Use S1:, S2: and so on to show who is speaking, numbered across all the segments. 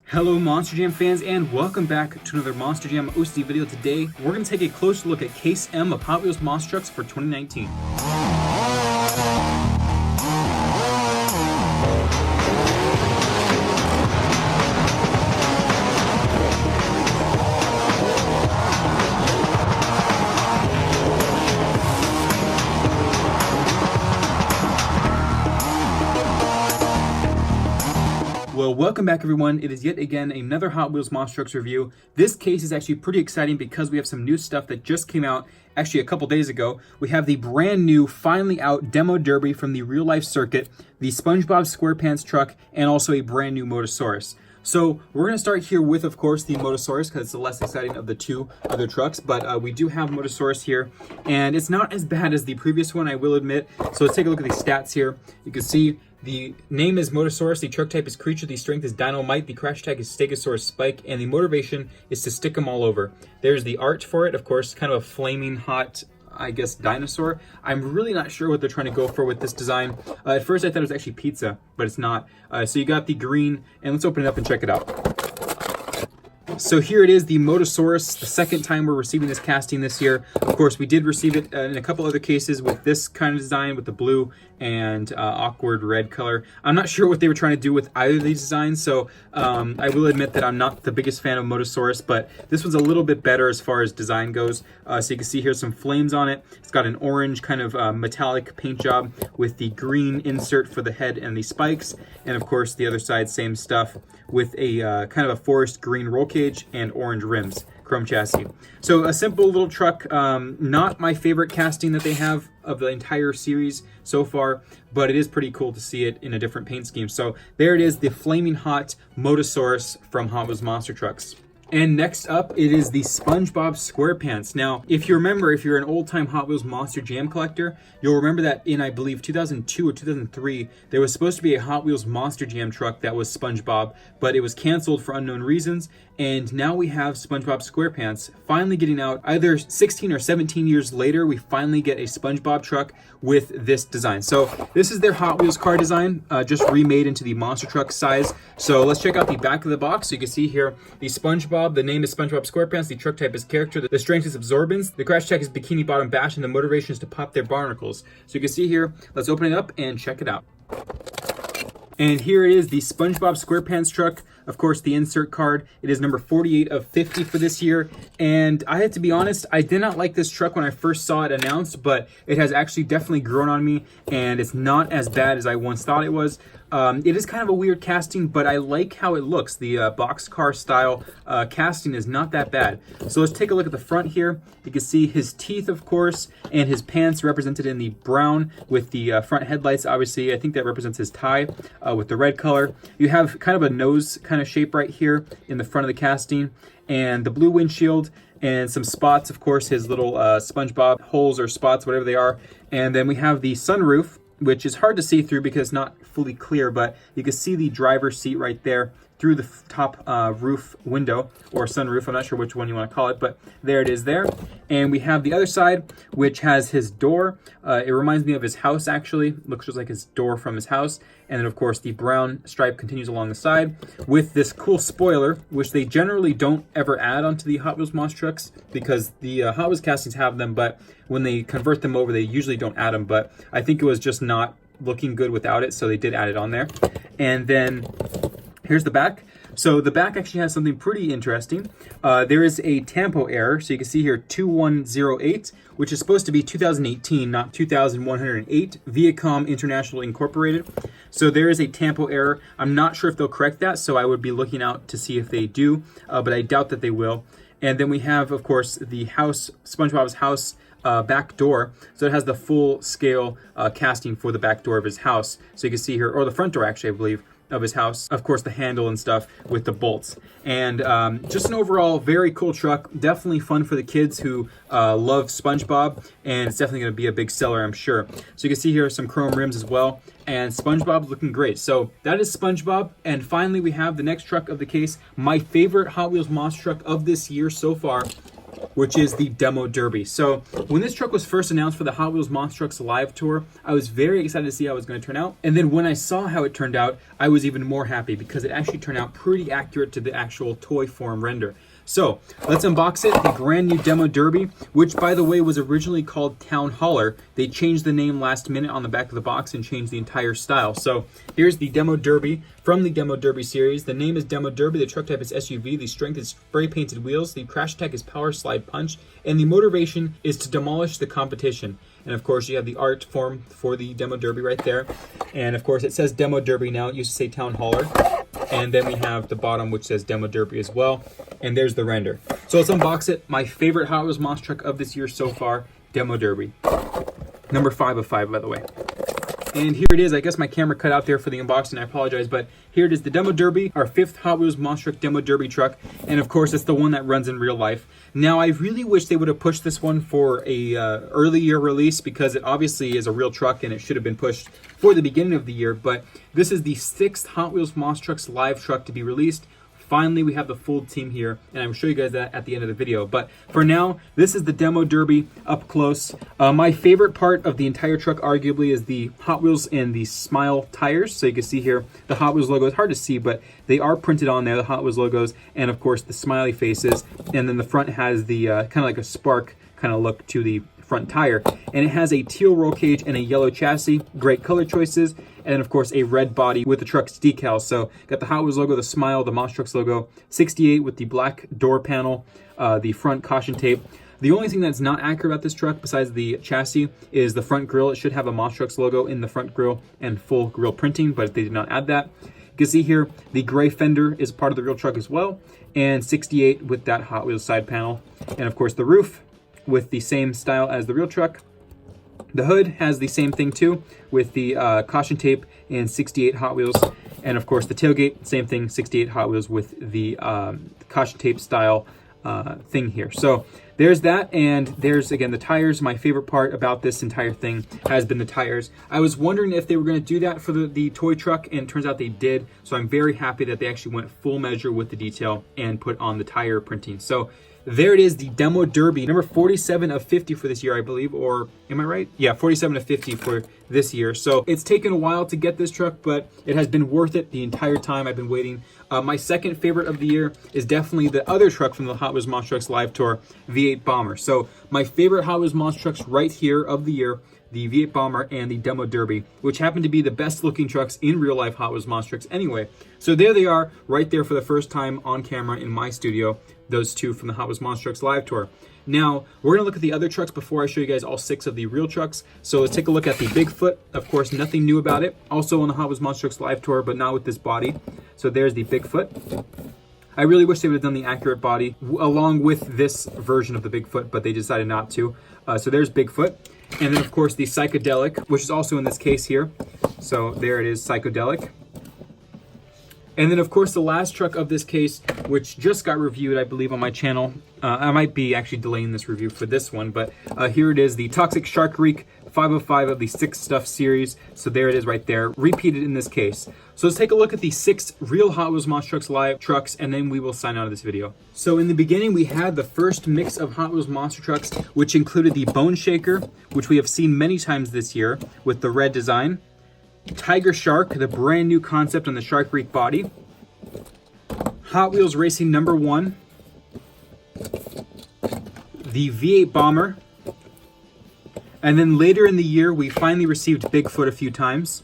S1: Hello Monster Jam fans, and welcome back to another Monster Jam OC video. Today we're going to take a closer look at Case M of Hot Wheels Monster Trucks for 2019. Well, welcome back everyone. It is yet again another Hot Wheels Monster Trucks review. This case is actually pretty exciting because we have some new stuff that just came out actually a couple days ago. We have the brand new, finally out demo derby from the real life circuit, the SpongeBob Squarepants truck, and also a brand new Motosaurus. So we're going to start here with, of course, the Motosaurus because it's the less exciting of the two other trucks. But we do have Motosaurus here, and it's not as bad as the previous one, I will admit. So let's take a look at the stats here. You can see the name is Motosaurus, the truck type is Creature, the strength is Dynamite, the crash tag is Stegosaurus Spike, and the motivation is to stick them all over. There's the art for it, of course, kind of a flaming hot, I guess, dinosaur. I'm really not sure what they're trying to go for with this design. At first I thought it was actually pizza, but it's not. So you got the green, and let's open it up and check it out. So here it is, the Motosaurus, the second time we're receiving this casting this year. Of course, we did receive it in a couple other cases with this kind of design, with the blue and awkward red color. I'm not sure what they were trying to do with either of these designs, so I will admit that I'm not the biggest fan of Motosaurus, but this one's a little bit better as far as design goes. So you can see here some flames on it. It's got an orange kind of metallic paint job with the green insert for the head and the spikes. And of course, the other side, same stuff with a kind of a forest green roll cage and orange rims, chrome chassis. So a simple little truck, not my favorite casting that they have of the entire series so far, but it is pretty cool to see it in a different paint scheme. So there it is, the flaming hot Motosaurus from Hot Wheels Monster Trucks. And next up, it is the SpongeBob Squarepants. Now, if you remember, if you're an old-time Hot Wheels Monster Jam collector, you'll remember that in, I believe, 2002 or 2003, there was supposed to be a Hot Wheels Monster Jam truck that was SpongeBob, but it was canceled for unknown reasons. And now we have SpongeBob Squarepants finally getting out. Either 16 or 17 years later, we finally get a SpongeBob truck with this design. So this is their Hot Wheels car design, just remade into the monster truck size. So let's check out the back of the box. So you can see here the SpongeBob, the name is SpongeBob Squarepants, the truck type is Character, the strength is Absorbance, the crash tag is Bikini Bottom Bash, and the motivation is to pop their barnacles. So you can see here, let's open it up and check it out. And here it is, the SpongeBob Squarepants truck. Of course, the insert card. It is number 48 of 50 for this year. And I have to be honest, I did not like this truck when I first saw it announced, but it has actually definitely grown on me, and it's not as bad as I once thought it was. It is kind of a weird casting, but I like how it looks. The boxcar style casting is not that bad. So let's take a look at the front here. You can see his teeth, of course, and his pants represented in the brown with the front headlights. Obviously, I think that represents his tie with the red color. You have kind of a nose kind of shape right here in the front of the casting, and the blue windshield, and some spots, of course, his little SpongeBob holes or spots, whatever they are. And then we have the sunroof, which is hard to see through because it's not fully clear, but you can see the driver's seat right there through the top roof window, or sunroof. I'm not sure which one you want to call it, but there it is there. And we have the other side, which has his door. It reminds me of his house, actually. Looks just like his door from his house. And then, of course, the brown stripe continues along the side with this cool spoiler, which they generally don't ever add onto the Hot Wheels Monster Trucks because the Hot Wheels castings have them, but when they convert them over, they usually don't add them. But I think it was just not looking good without it, so they did add it on there. And then here's the back. So the back actually has something pretty interesting. There is a tampo error. So you can see here 2108, which is supposed to be 2018, not 2108, Viacom International Incorporated. So there is a tampo error. I'm not sure if they'll correct that, so I would be looking out to see if they do, but I doubt that they will. And then we have, of course, the house, SpongeBob's house back door. So it has the full scale casting for the back door of his house. So you can see here, or the front door actually, I believe, of his house. Of course, the handle and stuff with the bolts. And just an overall very cool truck. Definitely fun for the kids who love SpongeBob. And it's definitely going to be a big seller, I'm sure. So you can see here some chrome rims as well. And SpongeBob's looking great. So that is SpongeBob. And finally, we have the next truck of the case. My favorite Hot Wheels Monster Truck of this year so far. which is the Demo Derby. So when this truck was first announced for the Hot Wheels Monster Trucks live tour, I was very excited to see how it was going to turn out. And then when I saw how it turned out, I was even more happy because it actually turned out pretty accurate to the actual toy form render. So let's unbox it, the brand new Demo Derby, which by the way was originally called Town Hauler. They changed the name last minute on the back of the box and changed the entire style. So here's the Demo Derby from the Demo Derby series. The name is Demo Derby, the truck type is SUV, the strength is spray painted wheels, the crash tech is power slide punch, and the motivation is to demolish the competition. And of course you have the art form for the Demo Derby right there. And of course it says Demo Derby now, it used to say Town Hauler. And then we have the bottom which says Demo Derby as well. And there's the render. So let's unbox it. My favorite Hot Wheels monster truck of this year so far, Demo Derby. Number 5 of 5, by the way. And here it is. I guess my camera cut out there for the unboxing. I apologize, but here it is, the Demo Derby, our 5th Hot Wheels Monster Truck Demo Derby truck. And of course, it's the one that runs in real life. Now, I really wish they would have pushed this one for a early year release because it obviously is a real truck and it should have been pushed for the beginning of the year. But this is the 6th Hot Wheels Monster Trucks live truck to be released. Finally, we have the full team here, and I'm show you guys that at the end of the video. But for now, this is the Demo Derby up close. My favorite part of the entire truck, arguably, is the Hot Wheels and the Smile tires. So you can see here, the Hot Wheels logo. It's hard to see, but they are printed on there, the Hot Wheels logos, and of course, the smiley faces. And then the front has the kind of like a spark kind of look to the front tire, and it has a teal roll cage and a yellow chassis. Great color choices, and of course a red body with the truck's decals. So got the Hot Wheels logo, the Smile, the Monster Trucks logo, 68 with the black door panel, the front caution tape. The only thing that's not accurate about this truck besides the chassis is the front grille. It should have a Monster Trucks logo in the front grille and full grille printing, but they did not add that. You can see here the gray fender is part of the real truck as well, and 68 with that Hot Wheels side panel, and of course the roof with the same style as the real truck. The hood has the same thing too, with the caution tape and 68 Hot Wheels. And of course the tailgate, same thing, 68 Hot Wheels with the caution tape style thing here. So there's that, and there's again the tires. My favorite part about this entire thing has been the tires. I was wondering if they were going to do that for the toy truck, and it turns out they did. So I'm very happy that they actually went full measure with the detail and put on the tire printing. So there it is, the Demo Derby, number 47 of 50 for this year, I believe, or am I right? Yeah, 47 of 50 for this year. So it's taken a while to get this truck, but it has been worth it the entire time I've been waiting. My second favorite of the year is definitely the other truck from the Hot Wheels Monster Trucks live tour, V8 Bomber. So my favorite Hot Wheels Monster Trucks right here of the year, the V8 Bomber and the Demo Derby, which happen to be the best looking trucks in real life Hot Wheels Monster Trucks anyway. So there they are, right there for the first time on camera in my studio, those two from the Hot Wheels Monster Trucks live tour. Now, we're gonna look at the other trucks before I show you guys all 6 of the real trucks. So let's take a look at the Bigfoot. Of course, nothing new about it. Also on the Hot Wheels Monster Trucks live tour, but not with this body. So there's the Bigfoot. I really wish they would have done the accurate body along with this version of the Bigfoot, but they decided not to. So there's Bigfoot. And then of course the Psychedelic, which is also in this case here. So there it is, Psychedelic. And then of course the last truck of this case, which just got reviewed, I believe, on my channel. I might be actually delaying this review for this one, but here it is, the Toxic Shark Reek 505 of the 6 Stuff series. So there it is right there, repeated in this case. So let's take a look at the 6 real Hot Wheels Monster Trucks live trucks, and then we will sign out of this video. So in the beginning, we had the first mix of Hot Wheels Monster Trucks, which included the Bone Shaker, which we have seen many times this year with the red design. Tiger Shark, the brand new concept on the Shark Reek body. Hot Wheels Racing number 1. The V8 Bomber. And then later in the year, we finally received Bigfoot a few times.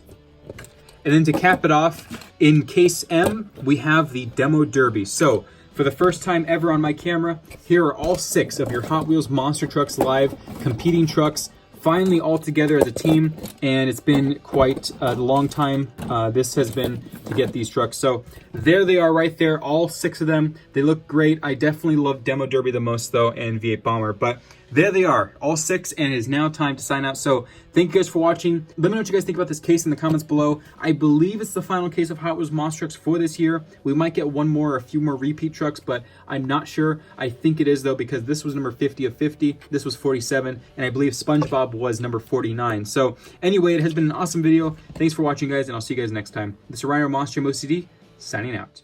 S1: And then to cap it off, in case M, we have the Demo Derby. So for the first time ever on my camera, here are all 6 of your Hot Wheels Monster Trucks live competing trucks, finally all together as a team, and it's been quite a long time this has been to get these trucks. So there they are right there, all 6 of them. They look great. I definitely love Demo Derby the most though, and V8 Bomber, but there they are, all 6, and it is now time to sign out. So thank you guys for watching. Let me know what you guys think about this case in the comments below. I believe it's the final case of Hot Wheels Monster Trucks for this year. We might get one more or a few more repeat trucks, but I'm not sure. I think it is though, because this was number 50 of 50, this was 47, and I believe SpongeBob was number 49. So anyway, it has been an awesome video. Thanks for watching, guys, and I'll see you guys next time. This is Ryan or Monster OCD, signing out.